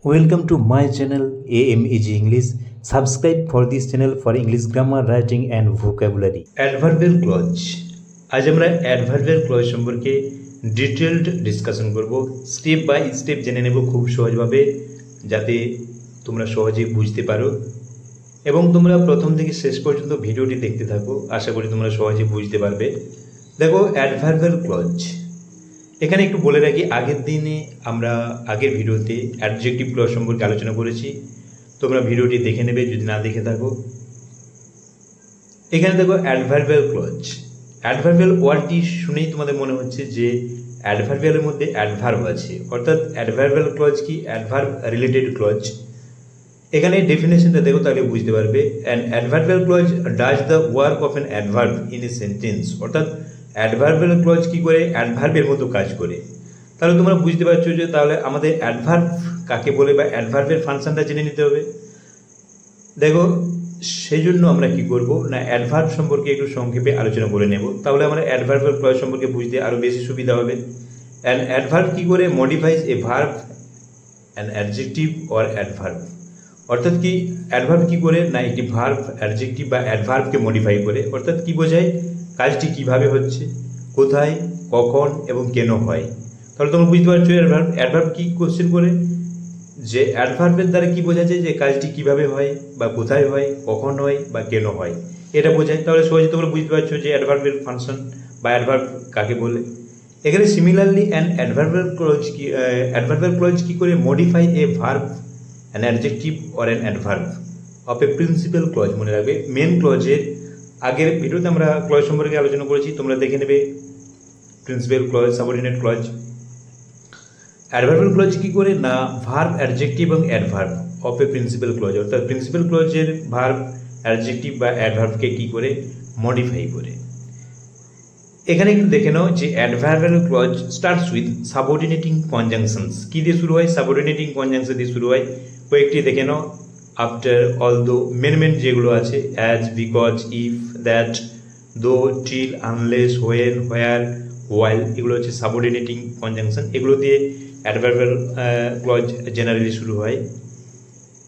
Welcome to my channel AMEG English. Subscribe for this channel for English grammar, writing and vocabulary. Adverbial clause. आज আমরা adverbial clause সম্পর্কে detailed discussion করব। Step by step জেনে নেব খুব সহজভাবে, যাতে তোমরা সহজেই বুঝতে পারো এবং তোমরা প্রথম থেকে শেষ পর্যন্ত ভিডিওটি দেখতে থাকো। আশা করি তোমরা সহজে বুঝতে পারবে। দেখো adverbial clause, এখানে একটু বলে রাখি, আগের ভিডিওতে অ্যাডজেক্টিভ ক্লজ সম্পর্কে আলোচনা করেছি। তোমরা ভিডিওটি দেখে নেবে যদি না দেখে থাকো। এখানে দেখো অ্যাডভার্বিয়াল ক্লজ। অ্যাডভার্বিয়াল ওয়ার্ডটি শুনেই তোমাদের মনে হচ্ছে যে অ্যাডভার্বিয়ালের মধ্যে অ্যাডভার্ব আছে, অর্থাৎ অ্যাডভার্বিয়াল ক্লজ কি? Adverb related clause. এখানে ডেফিনেশনটা দেখো, তাহলে বুঝতে পারবে। An adverbial clause does the work of an adverb in a sentence, অর্থাৎ অ্যাডভার্বিয়াল ক্লজ কি করে? অ্যাডভার্বের মতো কাজ করে। তাহলে তোমরা বুঝতে পারছো যে তাহলে আমাদের অ্যাডভার্ব কাকে বলে বা অ্যাডভার্বের ফাংশনটা জেনে নিতে হবে। দেখো সেই জন্য আমরা কি করব না, অ্যাডভার্ব সম্পর্কে একটু সংক্ষেপে আলোচনা করে নেব, তাহলে আমরা অ্যাডভার্বিয়াল ক্লজ সম্পর্কে বুঝতে আরো বেশি সুবিধা হবে। অ্যান অ্যাডভার্ব কি করে? Modifies A verb, an adjective or adverb. অর্থাৎ কি অ্যাডভার্ব কি করে না, একটি ভার্ব, অ্যাডজেক্টিভ বা অ্যাডভার্বকে মডিফাই করে। অর্থাৎ কি বোঝায়? কাজটি কিভাবে হচ্ছে, কোথায়, কখন এবং কেন হয়। তাহলে তোমরা বুঝতে পারছো অ্যাডভার্ব কি কোশ্চেন করে, যে অ্যাডভার্বের দ্বারা কি বোঝা যায় যে কাজটি কিভাবে হয় বা কোথায় হয়, কখন হয় বা কেন হয়, এটা বোঝায়। তাহলে সহজে তোমরা বুঝতে পারছো যে অ্যাডভার্বের ফাংশন বা অ্যাডভার্ব কাকে বলে। এখানে সিমিলারলি অ্যাডভার্বিয়াল ক্লজ কি করে? Modify a verb, an adjective or an adverb of a principal clause. মনে রাখবে মেন ক্লজের আগের ভিডিওতে আমরা ক্লজ সম্পর্কে আলোচনা করেছি, তোমরা দেখে নেবে। Principal clause, subordinate clause. Adverbial clause কি করে না, ভার্ব, অ্যাডজেক্টিভ এবং adverb of a principal clause, অর্থাৎ প্রিন্সিপাল ক্লজের ভার্ব, অ্যাডজেক্টিভ বা অ্যাডভার্বকে কি করে? মডিফাই করে। এখানে একটু দেখে নাও যে adverbial clause starts with subordinating conjunctions. কি দিয়ে শুরু হয়? সাবঅর্ডিনেটিং কনজাংশন দিয়ে শুরু হয়। কয়েকটি দেখে নাও। আফটার, অলদো, মেন যেগুলো আছে, অ্যাজ, বিকজ, ইফ, দ্যাট, দো, till, unless, when, where, while, এগুলো হচ্ছে সাবঅর্ডিনেটিং কনজাংশন। এগুলো দিয়ে অ্যাডভার্বিয়াল ক্লজ জেনারেলি শুরু হয়।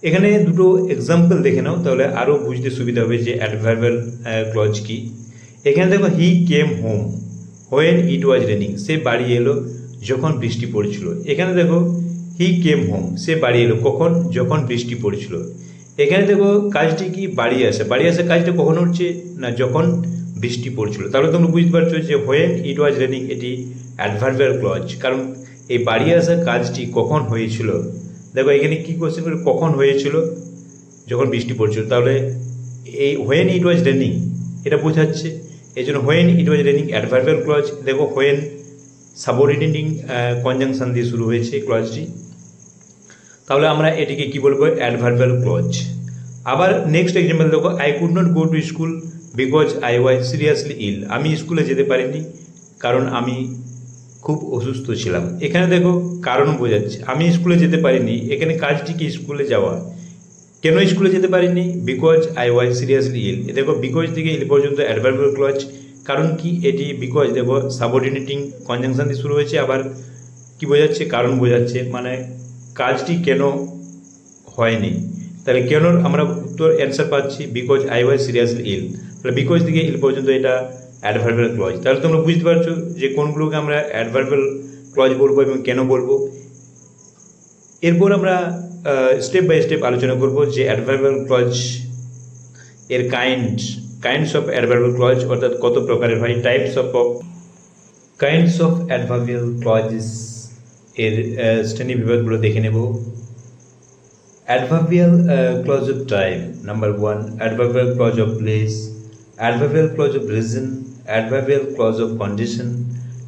এখানে দুটো এক্সাম্পল দেখে নাও, তাহলে আরও বুঝতে সুবিধা হবে যে অ্যাডভার্বিয়াল ক্লজ কি। এখানে দেখো, he came home when it was raining. সে বাড়ি এলো যখন বৃষ্টি পড়ছিল। এখানে দেখো, হি কেম হোম, সে বাড়ি এলো কখন? যখন বৃষ্টি পড়ছিল। এখানে দেখো কাজটি কি? বাড়ি আসে। বাড়ি আসে কাজটা কখন হচ্ছে না, যখন বৃষ্টি পড়ছিল। তাহলে তোমরা বুঝতে পারছো যে হোয়েন ইট ওয়াজ রেনিং এটি অ্যাডভার্বিয়াল ক্লজ, কারণ এই বাড়ি আসা কাজটি কখন হয়েছিল। দেখো এখানে কি কোশ্চেন করে? কখন হয়েছিল? যখন বৃষ্টি পড়ছিল। তাহলে এই হোয়েন ইট ওয়াজ রেনিং এটা বোঝাচ্ছে, এই জন্য when it was raining adverbial clause. দেখো হোয়েন সাবঅর্ডিনেটিং কনজাংশন দিয়ে শুরু হয়েছে ক্লজটি, তাহলে আমরা এটিকে কি বলবো? Adverbial clause. আবার নেক্সট এক্সাম্পল দেখো, I could not go to school because I was seriously ill. আমি স্কুলে যেতে পারিনি কারণ আমি খুব অসুস্থ ছিলাম। এখানে দেখো কারণ বোঝাচ্ছে, আমি স্কুলে যেতে পারিনি। এখানে কাজটি কি? স্কুলে যাওয়া। কেন স্কুলে যেতে পারিনি? বিকজ আই ওয়াজ সিরিয়াসলি ইল। দেখো বিকজ থেকে ইল পর্যন্ত অ্যাডভার্বিয়াল ক্লজ। কারণ কি? এটি বিকজ দেখো সাবঅর্ডিনেটিং কনজাংশন দিয়ে শুরু হয়েছে, আবার কি বোঝাচ্ছে? কারণ বোঝাচ্ছে, মানে কাজটি কেন হয়নি। তাহলে কেন আমরা উত্তর অ্যান্সার পাচ্ছি বিকজ আই ওয়াজ সিরিয়াসলি ইল। তাহলে বিকজ থেকে ইল পর্যন্ত এটা অ্যাডভার্বিয়াল ক্লজ। তাহলে তোমরা বুঝতে পারছো যে কোনগুলোকে আমরা অ্যাডভার্বিয়াল ক্লজ বলবো এবং কেন বলবো। এরপর আমরা স্টেপ বাই স্টেপ আলোচনা করব যে অ্যাডভার্বিয়াল ক্লজ এর কাইন্ডস অফ অ্যাডভার্বিয়াল ক্লজ, অর্থাৎ কত প্রকারের হয়, types of kinds of adverbial clauses এর শ্রেণী বিভাগগুলো দেখে নেব। Adverbial clause of time, number 1 adverbial clause of place, adverbial clause of reason, adverbial clause of condition,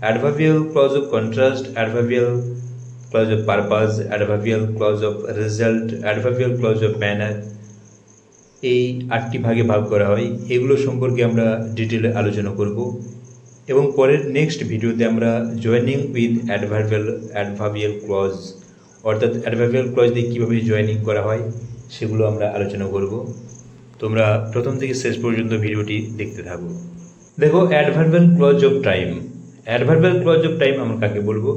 adverbial clause of contrast, adverbial clause of purpose, adverbial clause of result, adverbial clause of manner. এই 8টি ভাগে ভাগ করা হয়। এগুলো সম্পর্কে আমরা ডিটেলে আলোচনা করব এবং পরের নেক্সট ভিডিওতে আমরা জয়েনিং উইথ অ্যাডভার্বিয়াল ক্লজ, অর্থাৎ অ্যাডভার্বিয়াল ক্লজ দিয়ে কীভাবে জয়েনিং করা হয় সেগুলো আমরা আলোচনা করব। তোমরা প্রথম থেকে শেষ পর্যন্ত ভিডিওটি দেখতে থাকো। দেখো adverbial clause of time. Adverbial clause of time আমরা কাকে বলবো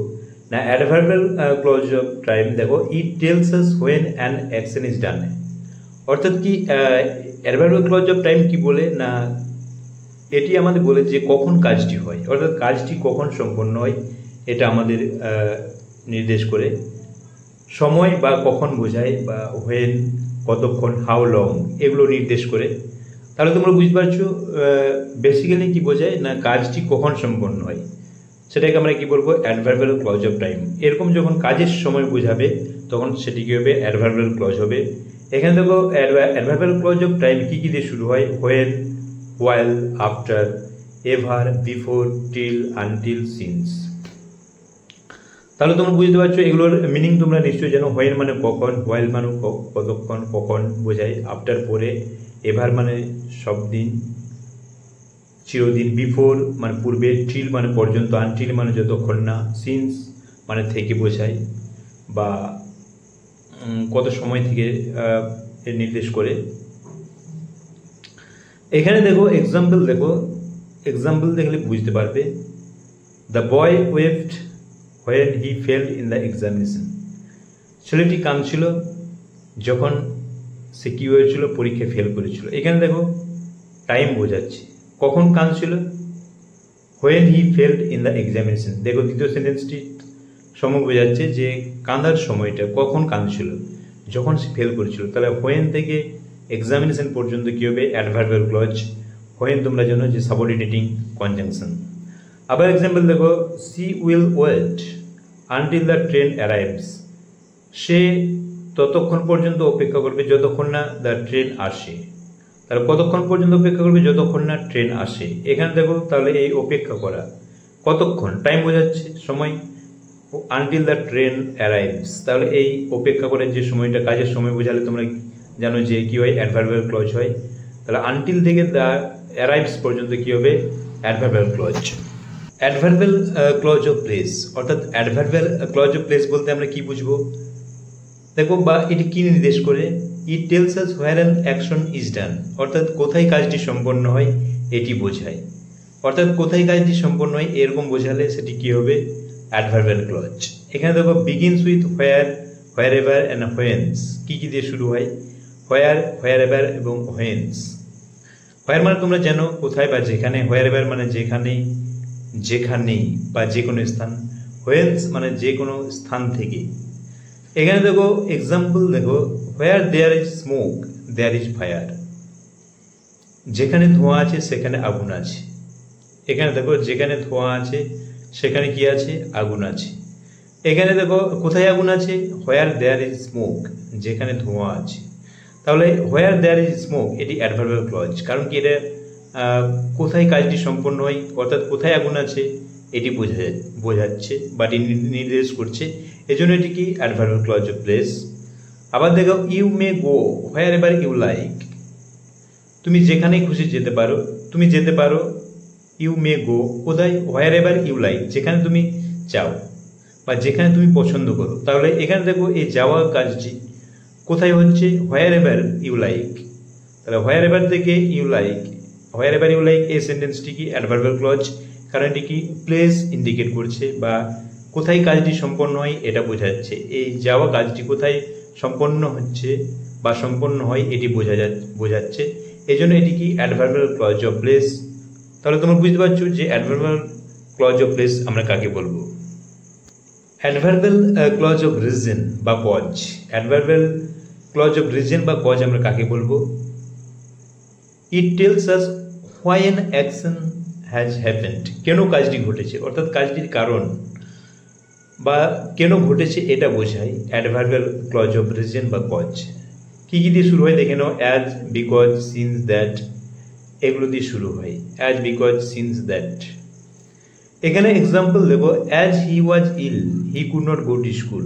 না অ্যাডভার্বিয়াল ক্লজ অফ টাইম দেখো it tells us when an action is done, অর্থাৎ কি অ্যাডভার্বিয়াল ক্লজ অফ টাইম কি বলে না এটি আমাদের বলে যে কখন কাজটি হয়, অর্থাৎ কাজটি কখন সম্পন্ন হয় এটা আমাদের নির্দেশ করে। সময় বা কখন বোঝায়, বা হোয়েন কতক্ষণ, হাউ লং এগুলো নির্দেশ করে। তাহলে তোমরা বুঝতে পারছো বেসিক্যালি কি বোঝায় না কাজটি কখন সম্পন্ন হয়, সেটাকে আমরা কি বলবো অ্যাডভার্বিয়াল ক্লজ অফ টাইম। এরকম যখন কাজের সময় বোঝাবে তখন সেটি কি হবে অ্যাডভার্বিয়াল ক্লজ হবে। এখানে দেখো অ্যাডভার্বিয়াল ক্লজ অফ টাইম কি কি দিয়ে শুরু হয়, when, while, after, ever, before, till, until, since। তাহলে তোমরা বুঝতে পারছো এগুলোর মিনিং তোমরা নিশ্চয়ই জানো। হোয়েন মানে কখন, while মানে কতক্ষণ, কখন বোঝায়, আফটার পরে, এভার মানে সব দিন, চিরদিন, বিফোর মানে পূর্বে, টিল মানে পর্যন্ত, আনটিল মানে যতক্ষণ না, সিন্স মানে থেকে বোঝায় বা কত সময় থেকে নির্দেশ করে। এখানে দেখো এক্সাম্পল দেখলে বুঝতে পারবে। The boy waved when he failed in the examination, ছেলেটি কাঁদছিল যখন সে কী হয়েছিল পরীক্ষায় ফেল করেছিল। এখানে দেখো টাইম বোঝাচ্ছে, কখন কাঁদছিল, when he failed in the examination. দেখো দ্বিতীয় সেন্টেন্সটি সময় বোঝাচ্ছে যে কাঁদার সময়টা কখন কাঁদছিল, যখন সে ফেল করেছিল। তাহলে হোয়েন থেকে এক্সামিনেশন পর্যন্ত কী হবে অ্যাডভার্বিয়াল ক্লজ। হোয়েন তোমরা জানো যে সাবঅর্ডিনেটিং কনজাংশন। আবার এক্সাম্পল দেখো, she will wait until the train arrives, সে ততক্ষণ পর্যন্ত অপেক্ষা করবে যতক্ষণ না দ্য ট্রেন আসে। তাহলে কতক্ষণ পর্যন্ত অপেক্ষা করবে, যতক্ষণ না ট্রেন আসে। এখানে দেখো তাহলে এই অপেক্ষা করা কতক্ষণ, টাইম বোঝাচ্ছে, সময়, আনটিল দ্য ট্রেন অ্যারাইভস। তাহলে এই অপেক্ষা করে যে সময়টা কাজের সময় বোঝালে তোমরা জানো যে কী হয় অ্যাডভার্বিয়াল ক্লজ হয়। তাহলে আনটিল থেকে দ্য অ্যারাইভস পর্যন্ত কী হবে adverbial clause. Adverbial clause of place, অর্থাৎ অ্যাডভার্বিয়াল ক্লজ অফ প্লেস বলতে আমরা কি বুঝবো দেখো, বা এটি কি নির্দেশ করে, ইট tells us where an action is done, অর্থাৎ কোথায় কাজটি সম্পন্ন হয় এটি বোঝায়। অর্থাৎ কোথায় কাজটি সম্পন্ন হয় এরকম বোঝালে সেটি কি হবে অ্যাডভার্বিয়াল ক্লজ। এখানে দেখো begins with where, wherever and whence, কী কী দিয়ে শুরু হয়, হোয়ার, হোয়ার এভার এবং হোয়েন্স। হোয়ার মানে তোমরা জানো কোথায় বা যেখানে, হোয়ার এভার মানে যেখানেই, যেখানেই বা যে কোনো স্থান, হোয়েন্স মানে যে কোনো স্থান থেকে। এখানে দেখো এক্সাম্পল দেখো, where there is smoke there is fire, যেখানে ধোঁয়া আছে সেখানে আগুন আছে। এখানে দেখো যেখানে ধোঁয়া আছে সেখানে কি আছে আগুন আছে। এখানে দেখো কোথায় আগুন আছে, হোয়ার দেয়ার ইজ স্মোক, যেখানে ধোঁয়া আছে। তাহলে হোয়ার দেয়ার ইজ স্মোক এটি অ্যাডভার্বিয়াল ক্লজ, কারণ কি এটা কোথায় কাজটি সম্পন্ন হয়, অর্থাৎ কোথায় আগুন আছে এটি বোঝাচ্ছে বা নির্দেশ করছে, এজন্য এটি কি অ্যাডভার্বিয়াল ক্লজ অফ প্লেস। আবার দেখো you may go wherever you like, তুমি যেখানেই খুশি যেতে পারো, তুমি যেতে পারো। ইউ মে গো কোথায়, হোয়ার এভার ইউ লাইক, যেখানে তুমি চাও বা যেখানে তুমি পছন্দ করো। তাহলে এখানে দেখো এই যাওয়া কাজটি কোথায় হচ্ছে, হোয়ার এভার ইউ লাইক। তাহলে হোয়ার এভার থেকে you like, wherever you like এই সেন্টেন্সটি কি অ্যাডভার্বিয়াল ক্লজ, কারণ এটি কি প্লেস ইন্ডিকেট করছে বা কোথায় কাজটি সম্পন্ন হয় এটা বোঝাচ্ছে। এই যাওয়া কাজটি কোথায় সম্পন্ন হচ্ছে বা সম্পন্ন হয় এটি বোঝাচ্ছে, এই জন্য এটি কি অ্যাডভার্বিয়াল ক্লজ অফ প্লেস। তাহলে তোমরা বুঝতে পারছো যে অ্যাডভার্বিয়াল ক্লজ অফ প্লেস আমরা কাকে বলবো। অ্যাডভার্বিয়াল ক্লজ অফ রিজন বা cause, adverbial clause of reason বা কজ আমরা কাকে বলবো, it tells us why an action has happened, কেন কাজটি ঘটেছে, অর্থাৎ কাজটির কারণ বা কেন ঘটেছে এটা বোঝায় অ্যাডভার্বিয়াল ক্লজ অফ রিজন বা কজ। কী কী দিয়ে শুরু হয় দেখে নাও, অ্যাজ, বিকজ, সিন্স, দ্যাট, এগুলো দিয়ে শুরু হয়, অ্যাজ, বিকজ, সিন্স, দ্যাট। এখানে এক্সাম্পল দেবো, as he was ill he could not go to school,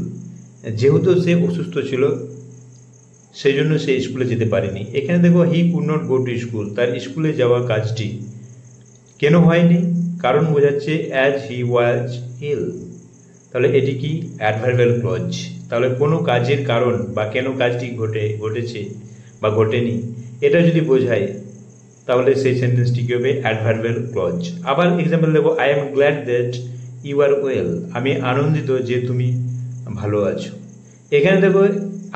যেহেতু সে অসুস্থ ছিল সেই জন্য সে স্কুলে যেতে পারেনি। এখানে দেখো হি could not go to school, তার স্কুলে যাওয়া কাজটি কেন হয়নি, কারণ বোঝাচ্ছে অ্যাজ হি ওয়াজ ইল। তাহলে এটি কি অ্যাডভার্বিয়াল ক্লজ। তাহলে কোনো কাজের কারণ বা কেন কাজটি ঘটেছে বা ঘটেনি এটা যদি বোঝায় তাহলে সেই সেন্টেন্সটি কি হবে অ্যাডভার্বিয়াল ক্লজ। আবার এক্সাম্পল দেবো, I am glad that you are well, আমি আনন্দিত যে তুমি ভালো আছো। এখানে দেখো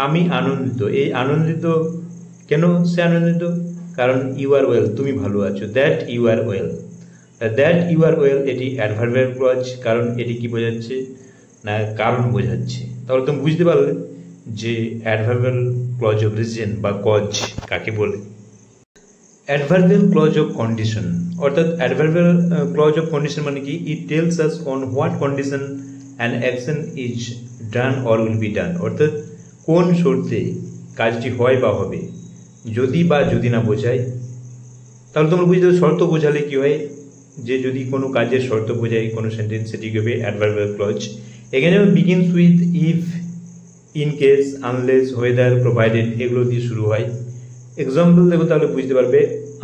আমি আনন্দিত, এই আনন্দিত কেন সে আনন্দিত, কারণ ইউ আর ওয়েল, তুমি ভালো আছো। That you are well, that you are well এটি অ্যাডভার্বিয়াল ক্লজ, কারণ এটি কি বোঝাচ্ছে না কারণ বোঝাচ্ছে। তাহলে তুমি বুঝতে পারলে যে অ্যাডভার্বিয়াল ক্লজ অফ রিজন বা কজ কাকে বলে। অ্যাডভার্বিয়াল ক্লজ অফ কন্ডিশন, অর্থাৎ অ্যাডভার্বিয়াল ক্লজ অফ কন্ডিশন মানে কি, ইট tells us on what condition an action is done or will be done, অর্থাৎ কোন শর্তে কাজটি হয় বা হবে, যদি বা যদি না বোঝায়। তাহলে তোমরা বুঝতে পারো শর্ত বোঝালে কি হয়, যে যদি কোনো কাজের শর্ত বোঝায় কোনো সেন্টেন্স, সেটি হবে অ্যাডভার্বিয়াল ক্লজ। এখানে যেমন begins with, if, in case, unless, whether, provided এগুলো দিয়ে শুরু হয়। এক্সাম্পল দেখো তাহলে বুঝতে পারবে,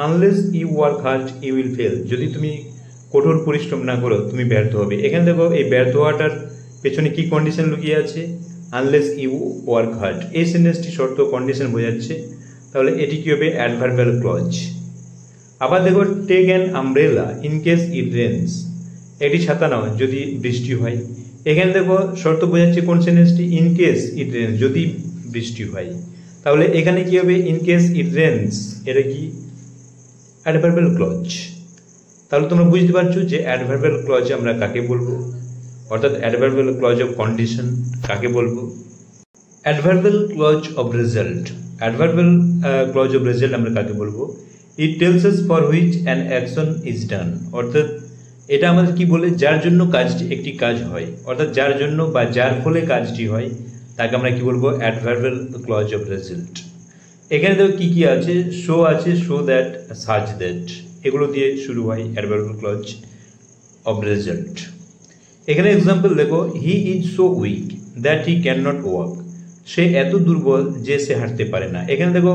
unless you work hard you will fail, যদি তুমি কঠোর পরিশ্রম না করো তুমি ব্যর্থ হবে। এখানে দেখো এই ব্যর্থ হওয়াটার পেছনে কি কন্ডিশন লুকিয়ে আছে, আনলেস ইউ ওয়ার্ক হার্ড, এই সেন্টেন্সটি শর্ত কন্ডিশন বোঝাচ্ছে, তাহলে এটি কি হবে অ্যাডভার্বিয়াল ক্লজ। আবার দেখো take an umbrella in case it rains, এটি ছাতা নাও যদি বৃষ্টি হয়। এখানে দেখো শর্ত বোঝাচ্ছে কোন সেন্টেন্সটি, ইন কেস ইট রেন্স, যদি বৃষ্টি হয়। তাহলে এখানে কি হবে, ইন কেস ইট রেন্স, এটা কি অ্যাডভার্বিয়াল ক্লজ। তাহলে তোমরা বুঝতে পারছো যে অ্যাডভার্বিয়াল ক্লজ আমরা কাকে বলবো, অর্থাৎ অ্যাডভার্বিয়াল ক্লজ অফ কন্ডিশন কাকে বলবো। Adverbial clause of result, adverbial clause of result আমরা কাকে বলবো, it tells us for which an action is done, অর্থাৎ এটা আমাদের কি বলে, যার জন্য কাজটি একটি কাজ হয়, অর্থাৎ যার জন্য বা যার ফলে কাজটি হয় তাকে আমরা কি বলবো অ্যাডভার্বিয়াল ক্লজ অফ রেজাল্ট। এখানে দেখো কি কি আছে, শো আছে, শো দ্যাট, সাচ দ্যাট, এগুলো দিয়ে শুরু হয় অ্যাডভার্বিয়াল ক্লজ অফ রেজাল্ট। এখানে এক্সাম্পল দেখো, he is so weak that he can not walk, সে এত দুর্বল যে সে হাঁটতে পারে না। এখানে দেখো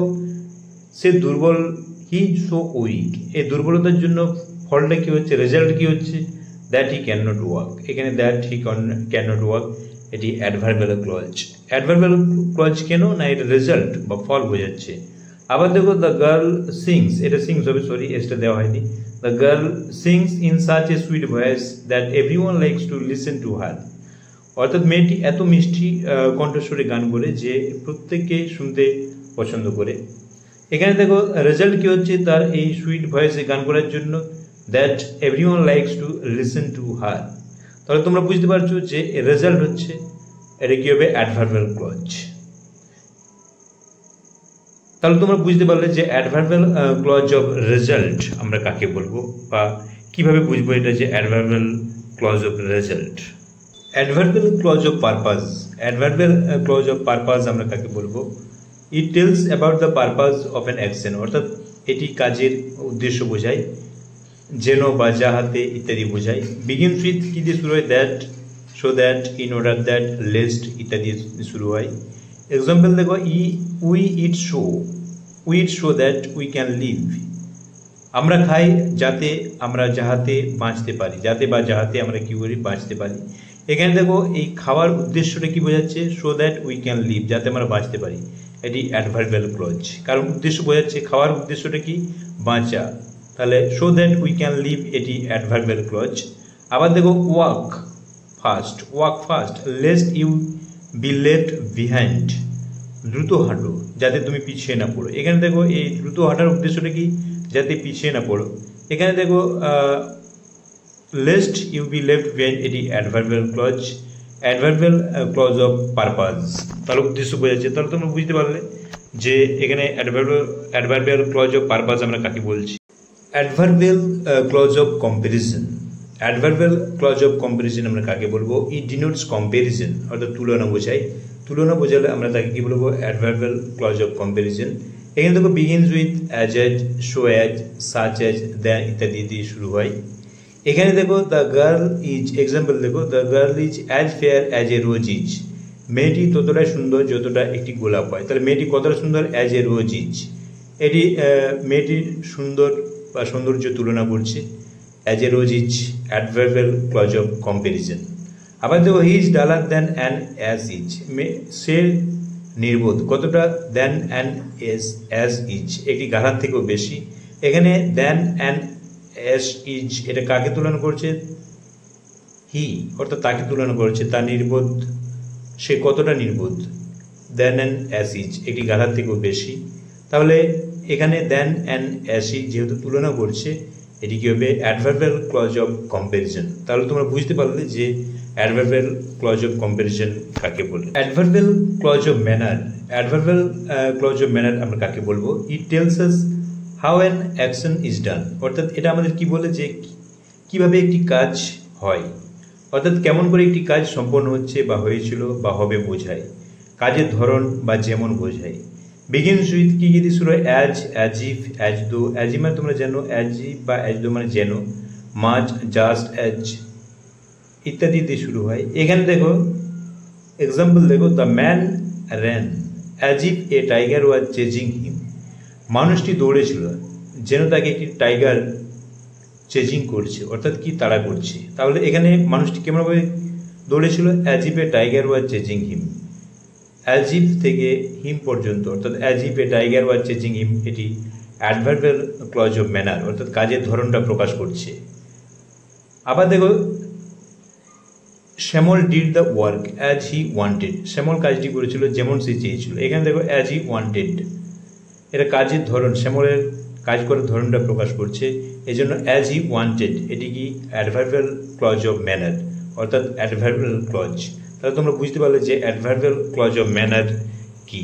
সে দুর্বল, হি ইজ সো উইক, এই দুর্বলতার জন্য ফলটা কি হচ্ছে, রেজাল্ট কি হচ্ছে, that he can not walk. এখানে that he can not walk এটি অ্যাডভার্বিয়াল ক্লজ। অ্যাডভার্বিয়াল ক্লজ কেন না, এটা রেজাল্ট বা ফল বোঝাচ্ছে। আবার দেখো দ্য গার্ল সিংস, এটা সিংস হবে, সরি এসটা দেওয়া হয়নি। The girl sings in such a sweet voice that everyone likes to listen to her, অর্থাৎ মেয়েটি এত মিষ্টি কণ্ঠস্বরে গান করে যে প্রত্যেককে শুনতে পছন্দ করে। এখানে দেখো রেজাল্ট কি হচ্ছে, তার এই সুইট ভয়েসে গান করার জন্য, that everyone likes to listen to হার। তাহলে তোমরা বুঝতে পারছো যে রেজাল্ট হচ্ছে, এটা কি হবে অ্যাডভার্বিয়াল ক্লজ। তাহলে তোমরা বুঝতে পারলে যে অ্যাডভার্বিয়াল ক্লজ অফ রেজাল্ট আমরা কাকে বলবো, বা কিভাবে বুঝবো এটা যে adverbial clause of result. Adverbial clause of purpose, adverbial clause of purpose আমরা কাকে বলবো, it tells about the purpose of an action, অর্থাৎ এটি কাজের উদ্দেশ্য বোঝায়, যেন বা যাহাতে ইত্যাদি বোঝায়। বিগিনস উইথ কি দিয়ে শুরু হয়, that, so that, in order that, lest ইত্যাদি শুরু হয়। এক্সাম্পল দেখো, we eat so that we can live, আমরা খাই যাতে আমরা যাহাতে বাঁচতে পারি, যাতে বা যাহাতে আমরা কি করি বাঁচতে পারি। এখানে দেখো এই খাওয়ার উদ্দেশ্যটা কি বোঝাচ্ছে, so that we can live, যাতে আমরা বাঁচতে পারি, এটি অ্যাডভার্বিয়াল ক্লজ, কারণ উদ্দেশ্য বোঝাচ্ছে, খাওয়ার উদ্দেশ্যটা কি বাঁচা, তাহলে so that we can live এটি অ্যাডভার্বিয়াল ক্লজ। আবার দেখো walk fast lest you be left behind, দ্রুত হাঁটো যাতে তুমি পিছিয়ে না পড়ো। এখানে দেখো এই দ্রুত হাঁটার উদ্দেশ্যটা কি, যাতে পিছিয়ে না পড়ো। এখানে দেখো lest you be left behind এটি adverbial clause, adverbial clause of purpose, তার উদ্দেশ্য বোঝাচ্ছে। তাহলে তোমরা বুঝতে পারলে যে এখানে অ্যাডভার্বিয়াল ক্লজ অফ পারপাস আমরা কাকে বলছি। Adverbial clause of comparison, adverbial clause of comparison আমরা কাকে বলবো, ইট ডিনোটস কম্প্যারিজন, অর্থাৎ তুলনা বোঝায়, তুলনা বোঝালে আমরা তাকে কি বলবো অ্যাডভার্বিয়াল ক্লজ অফ কম্প্যারিজন। এখানে দেখো begins with, as, so as, such as, than ইত্যাদি দিয়ে শুরু হয়। এখানে দেখো দ্য গার্ল ইজ, এক্সাম্পল দেখো, the girl is as fair as a rose is, মেয়েটি ততটাই সুন্দর যতটা একটি গোলাপ হয়। তাহলে মেয়েটি কতটা সুন্দর, অ্যাজ এ রোজ ইজ, এটি মেয়েটির সুন্দর বা সৌন্দর্য তুলনা করছে, as a rose is adverbial clause of comparison. আবার দেখো he is duller than an ass is, সে নির্বোধ কতটা, দ্যান অ্যান অ্যাজ ইজ একটি গাধার থেকেও বেশি। এখানে দ্যান অ্যান অ্যাজ ইজ এটা কাকে তুলনা করছে, হি অর্থাৎ তাকে তুলনা করেছে, তার নির্বোধ, সে কতটা নির্বোধ, দেন অ্যান অ্যাসিজ একটি গাধার থেকেও বেশি। তাহলে এখানে দেন অ্যান অ্যাসিজ যেহেতু তুলনা করছে, এটি কী হবে? Adverbial clause of comparison. তাহলে তোমরা বুঝতে পারলে যে অ্যাডভার্বিয়াল ক্লজ অফ কম্প্যারিজন কাকে বলে। Adverbial clause of manner, adverbial clause of manner আমরা কাকে বলবো? It tells us how an action is done, অর্থাৎ এটা আমাদের কি বলে যে কিভাবে একটি কাজ হয়, অর্থাৎ কেমন করে একটি কাজ সম্পন্ন হচ্ছে বা হয়েছিল বা হবে বোঝায়, কাজের ধরন বা যেমন বোঝায়। বিগিনস উইথ কি দিয়ে শুরু হয়? As, as if, as though. As if মানে তোমরা জানো, অ্যাজ ইফ বা অ্যাজ দো মানে যেন, মাচ, জাস্ট, অ্যাজ ইত্যাদি দিয়ে শুরু হয়। এখানে দেখো এক্সাম্পল দেখো, the man ran as if a tiger was chasing him, মানুষটি দৌড়েছিল যেন তাকে একটি টাইগার চেজিং করছে, অর্থাৎ কি তাড়া করছে। তাহলে এখানে মানুষটি কেমনভাবে দৌড়েছিল? As if a tiger was chasing him, as if থেকে হিম পর্যন্ত, অর্থাৎ as if a tiger was chasing him, এটি অ্যাডভার্বিয়াল ক্লজ অফ ম্যানার, অর্থাৎ কাজের ধরনটা প্রকাশ করছে। আবার দেখো, Shyamal did the work as he wanted, Shyamal কাজটি করেছিল যেমন সে চেয়েছিল। এখানে দেখো অ্যাজ হি ওয়ান্টেড, এটা কাজের ধরন, শ্যামলের কাজ করার ধরনটা প্রকাশ করছে, এই জন্য অ্যাজ হি ওয়ান্টেড এটি কি অ্যাডভার্বিয়াল ক্লজ অফ ম্যানার, অর্থাৎ অ্যাডভার্বিয়াল ক্লজ। তাহলে তোমরা বুঝতে পারলে যে অ্যাডভার্বিয়াল ক্লজ অফ ম্যানার কি।